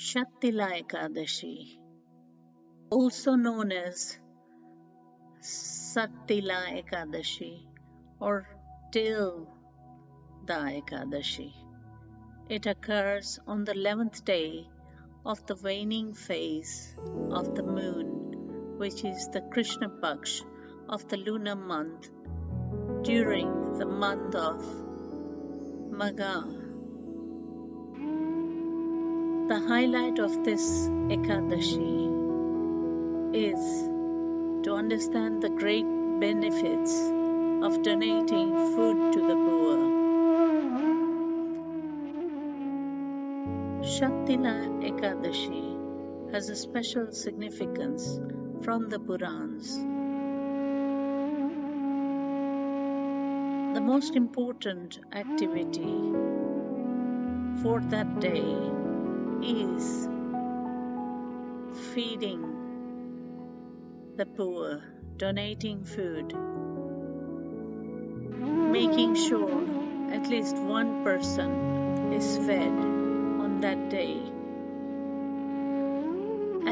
Shattila Ekadashi, also known as Sattila Ekadashi or Tilda Ekadashi. It occurs on the 11th day of the waning phase of the moon, which is the Krishna Paksh of the lunar month during the month of Magh. The highlight of this Ekadashi is to understand the great benefits of donating food to the poor. Shattila Ekadashi has a special significance from the Puranas. The most important activity for that day is feeding the poor, donating food, making sure at least one person is fed on that day.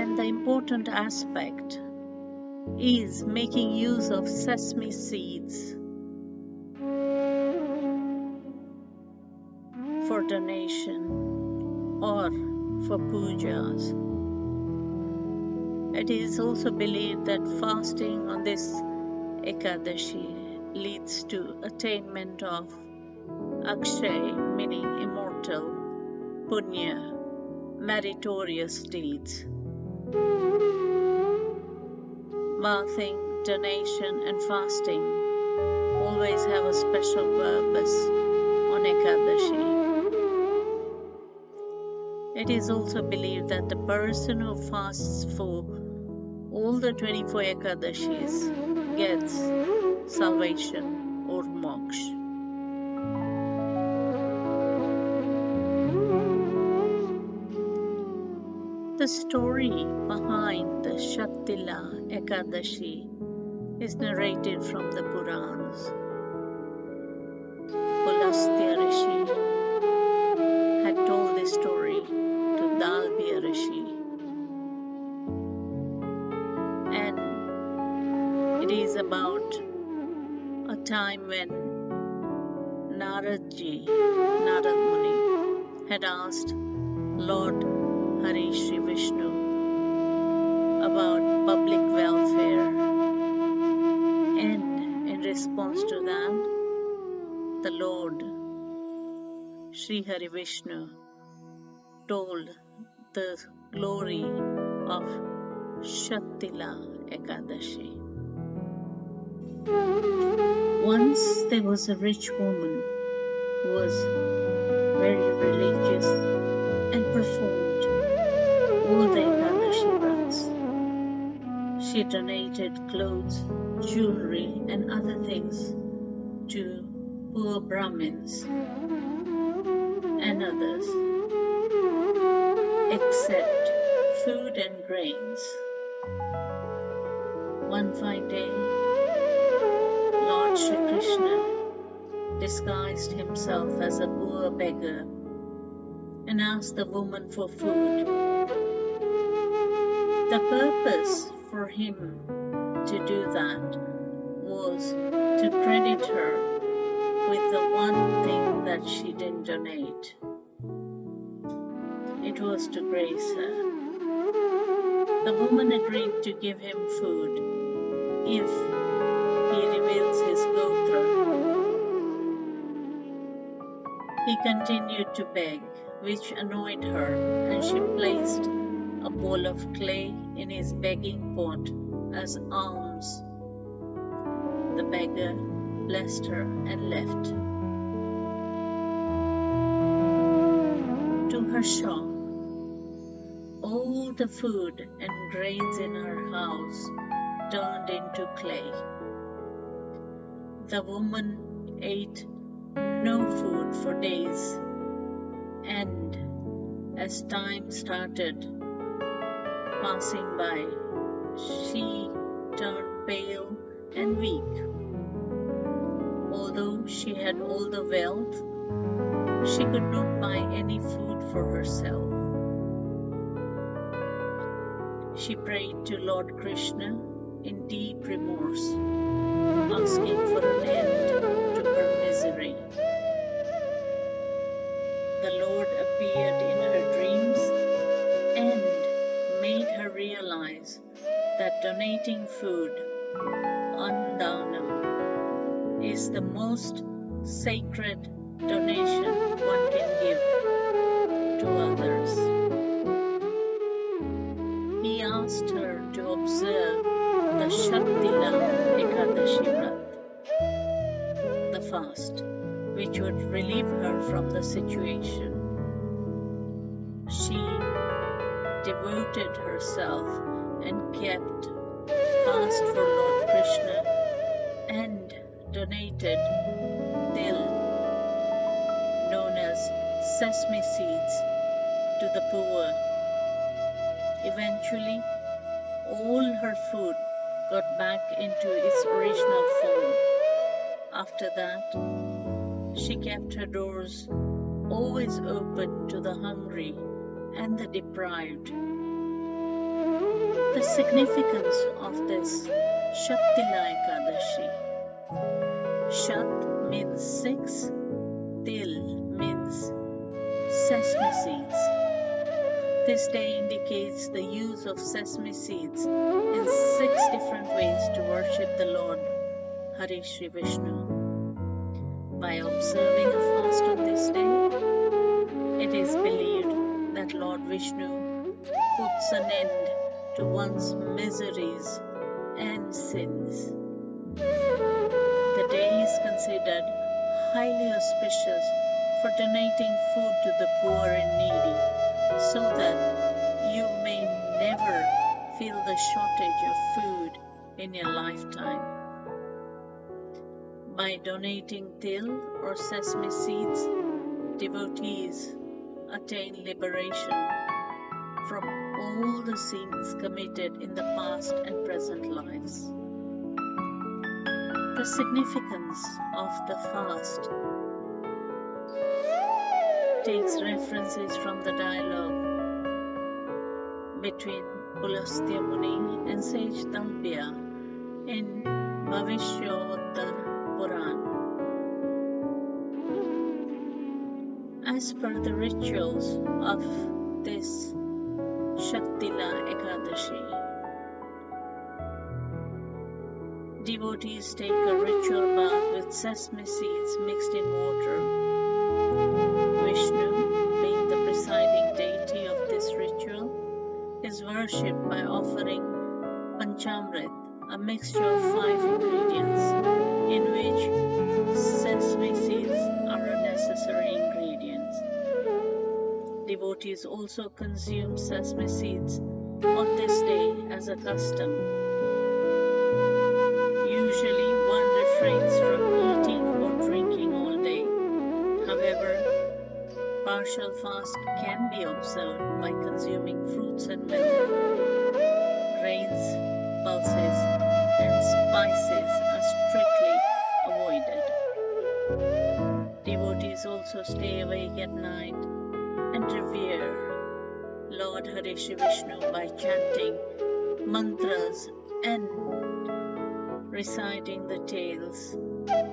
And the important aspect is making use of sesame seeds for donation or for pujas. It is also believed that fasting on this Ekadashi leads to attainment of Akshay, meaning immortal, Punya, meritorious deeds. Bathing, donation and fasting always have a special purpose on Ekadashi. It is also believed that the person who fasts for all the 24 Ekadashis gets salvation or moksha. The story behind the Shattila Ekadashi is narrated from the Puranas. Pulastya Rishi had told this story to Dalbya Rishi, and it is about a time when Narad Muni, had asked Lord Hari Shri Vishnu about public welfare, and in response to that, the Lord Shri Hari Vishnu told the glory of Shattila Ekadashi. Once there was a rich woman who was very religious and performed all the Ekadashi rites. She donated clothes, jewelry and other things to poor Brahmins and others, except food and grains. One fine day, Lord Shri Krishna disguised himself as a poor beggar and asked the woman for food. The purpose for him to do that was to credit her with the one thing that she didn't donate. It was to grace her. The woman agreed to give him food if he reveals his gotra. He continued to beg, which annoyed her, and she placed a bowl of clay in his begging pot as alms. The beggar blessed her and left. To her shock, all the food and grains in her house turned into clay. The woman ate no food for days, and as time started passing by, she turned pale and weak. Although she had all the wealth, she could not buy any food for herself. She prayed to Lord Krishna in deep remorse, asking for an end to her misery. The Lord appeared in her dreams and made her realize that donating food, andanam, is the most sacred donation one can give to others. He asked her to observe the Shattila Ekadashi the fast, which would relieve her from the situation. She devoted herself and kept fast for Lord Krishna and donated til, known as sesame seeds, to the poor. Eventually, all her food got back into its original form. After that, she kept her doors always open to the hungry and the deprived. The significance of this Shattila Ekadashi. Shat means 6, til means sesame seeds. This day indicates the use of sesame seeds in 6 different ways to worship the Lord Hari Shri Vishnu. By observing a fast on this day, it is believed that Lord Vishnu puts an end to one's miseries and sins. The day is considered highly auspicious for donating food to the poor and needy, so that you may never feel the shortage of food in your lifetime. By donating til or sesame seeds, devotees attain liberation from all the sins committed in the past and present lives. The significance of the fast takes references from the dialogue between Pulastya Muni and sage Dalbya in Bhavishyotter Purana. As per the rituals of this Shattila Ekadashi, devotees take a ritual bath with sesame seeds mixed in water. Vishnu, being the presiding deity of this ritual, is worshipped by offering Panchamrit, a mixture of 5 ingredients, in which sesame seeds are a necessary ingredient. Devotees also consume sesame seeds on this day as a custom. Usually one refrains from eating or drinking all day. However, partial fast can be observed by consuming fruits and milk. Grains, pulses, and spices are strictly avoided. Devotees also stay awake at night and revere Lord Hari Shri Vishnu by chanting mantras and reciting the tales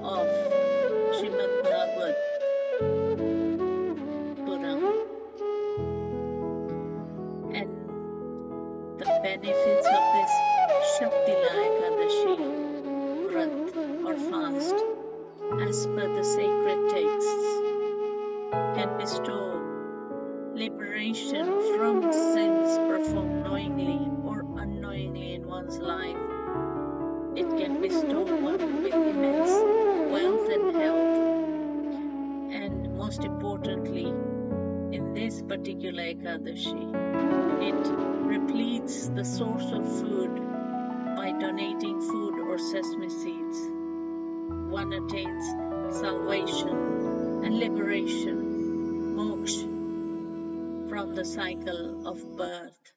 of Srimad Bhagavad Purana. And the benefits of this Shattila Ekadashi Vrat or fast, as per the sacred texts, can bestow liberation from sins performed knowingly or unknowingly in one's life. It can bestow one with immense wealth and health. And most importantly, in this particular Ekadashi, it repletes the source of food by donating food or sesame seeds. One attains salvation and liberation, moksha, from the cycle of birth.